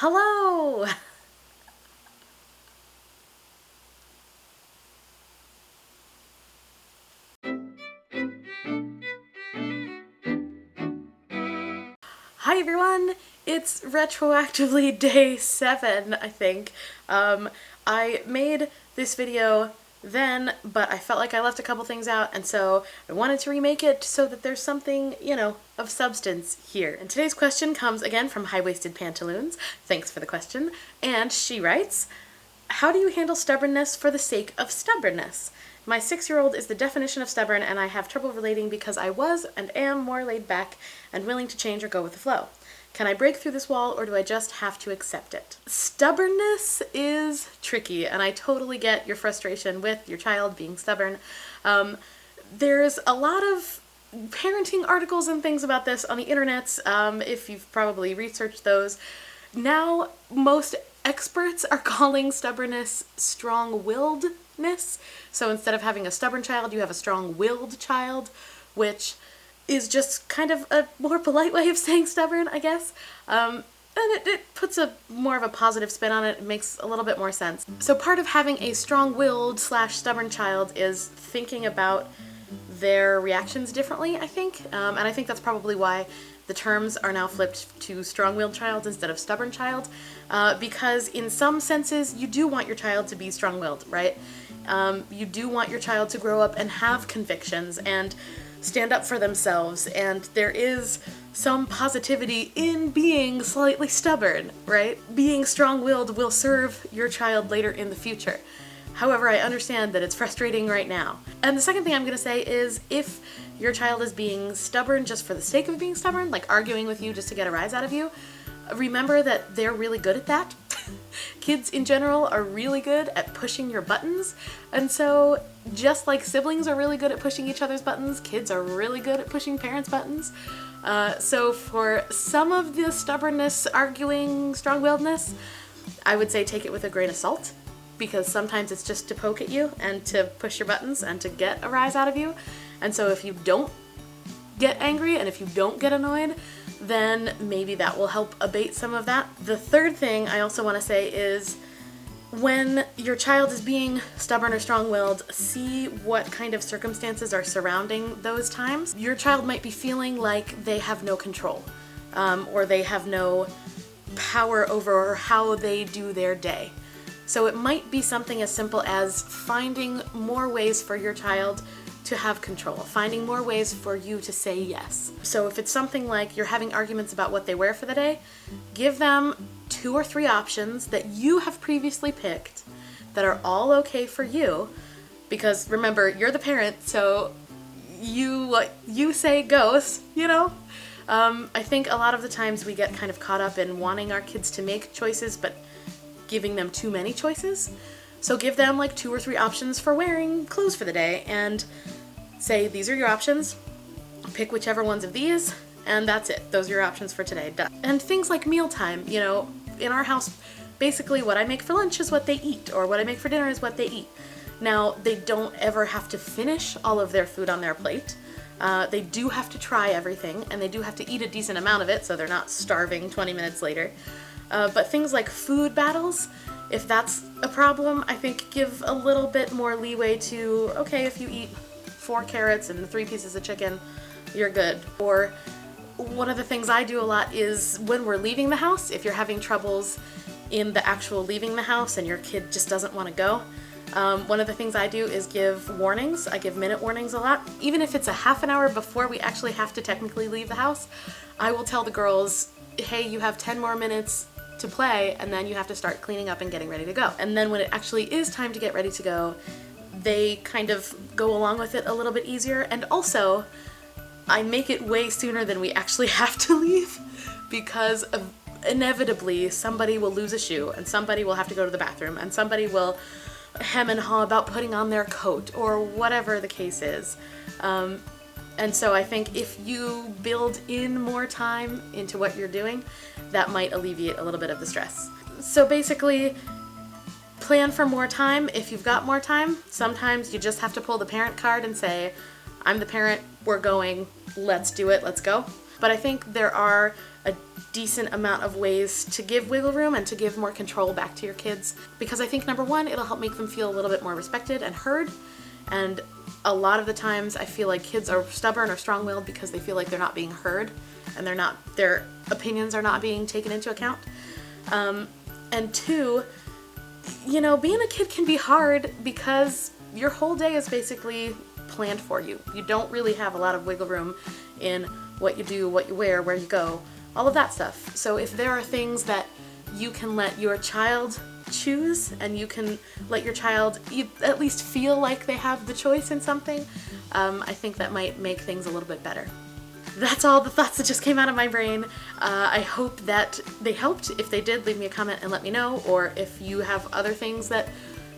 Hello! Hi everyone! It's retroactively day 7, I think. I made this video then, but I felt like I left a couple things out, and so I wanted to remake it so that there's something, of substance here. And today's question comes again from High-Waisted Pantaloons. Thanks for the question. And she writes, how do you handle stubbornness for the sake of stubbornness? My 6-year-old is the definition of stubborn, and I have trouble relating because I was and am more laid back and willing to change or go with the flow. Can I break through this wall, or do I just have to accept it? Stubbornness is tricky, and I totally get your frustration with your child being stubborn. There's a lot of parenting articles and things about this on the internet, if you've probably researched those. Now, most experts are calling stubbornness strong-willedness. So instead of having a stubborn child, you have a strong-willed child, which is just kind of a more polite way of saying stubborn, I guess. And it puts more of a positive spin on it. It makes a little bit more sense. So part of having a strong-willed / stubborn child is thinking about their reactions differently, I think. And I think that's probably why the terms are now flipped to strong-willed child instead of stubborn child, because in some senses you do want your child to be strong-willed, right? You do want your child to grow up and have convictions and stand up for themselves, and there is some positivity in being slightly stubborn, right? Being strong-willed will serve your child later in the future. However, I understand that it's frustrating right now. And the second thing I'm going to say is, if your child is being stubborn just for the sake of being stubborn, like arguing with you just to get a rise out of you, remember that they're really good at that. Kids in general are really good at pushing your buttons, and so just like siblings are really good at pushing each other's buttons, kids are really good at pushing parents' buttons. So for some of the stubbornness, arguing, strong-willedness, I would say take it with a grain of salt, because sometimes it's just to poke at you and to push your buttons and to get a rise out of you. And so if you don't get angry and if you don't get annoyed, then maybe that will help abate some of that. The third thing I also want to say is, when your child is being stubborn or strong-willed, see what kind of circumstances are surrounding those times. Your child might be feeling like they have no control, or they have no power over how they do their day. So it might be something as simple as finding more ways for your child to have control, finding more ways for you to say yes. So if it's something like you're having arguments about what they wear for the day, give them 2 or 3 options that you have previously picked that are all okay for you, because remember, you're the parent, so what you say goes, I think a lot of the times we get kind of caught up in wanting our kids to make choices, but giving them too many choices. So give them like 2 or 3 options for wearing clothes for the day, and say, these are your options, pick whichever ones of these, and that's it. Those are your options for today, done. And things like mealtime, in our house, basically what I make for lunch is what they eat, or what I make for dinner is what they eat. Now, they don't ever have to finish all of their food on their plate. They do have to try everything, and they do have to eat a decent amount of it so they're not starving 20 minutes later. But things like food battles, if that's a problem, I think give a little bit more leeway to, okay, if you eat 4 carrots and 3 pieces of chicken, you're good. Or one of the things I do a lot is when we're leaving the house, if you're having troubles in the actual leaving the house and your kid just doesn't want to go, one of the things I do is give warnings. I give minute warnings a lot. Even if it's a half an hour before we actually have to technically leave the house, I will tell the girls, hey, you have 10 more minutes to play, and then you have to start cleaning up and getting ready to go. And then when it actually is time to get ready to go, they kind of go along with it a little bit easier. And also, I make it way sooner than we actually have to leave, because inevitably somebody will lose a shoe, and somebody will have to go to the bathroom, and somebody will hem and haw about putting on their coat, or whatever the case is. And so I think if you build in more time into what you're doing, that might alleviate a little bit of the stress. So basically, plan for more time if you've got more time. Sometimes you just have to pull the parent card and say, I'm the parent, we're going, let's do it, let's go. But I think there are a decent amount of ways to give wiggle room and to give more control back to your kids, because I think, number one, it'll help make them feel a little bit more respected and heard. And a lot of the times I feel like kids are stubborn or strong-willed because they feel like they're not being heard and their opinions are not being taken into account. And two, you know, being a kid can be hard because your whole day is basically planned for you. You don't really have a lot of wiggle room in what you do, what you wear, where you go, all of that stuff. So if there are things that you can let your child choose, and you can let your child at least feel like they have the choice in something, I think that might make things a little bit better. That's all the thoughts that just came out of my brain. I hope that they helped. If they did, leave me a comment and let me know. Or if you have other things that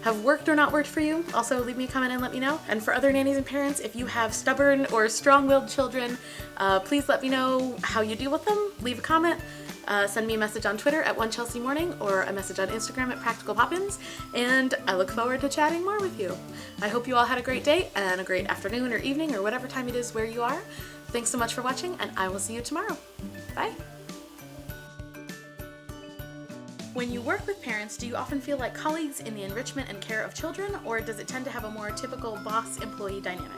have worked or not worked for you, also leave me a comment and let me know. And for other nannies and parents, if you have stubborn or strong-willed children, please let me know how you deal with them. Leave a comment. Send me a message on Twitter at @OneChelseaMorning or a message on Instagram at PracticalPoppins, and I look forward to chatting more with you. I hope you all had a great day and a great afternoon or evening or whatever time it is where you are. Thanks so much for watching, and I will see you tomorrow. Bye! When you work with parents, do you often feel like colleagues in the enrichment and care of children, or does it tend to have a more typical boss-employee dynamic?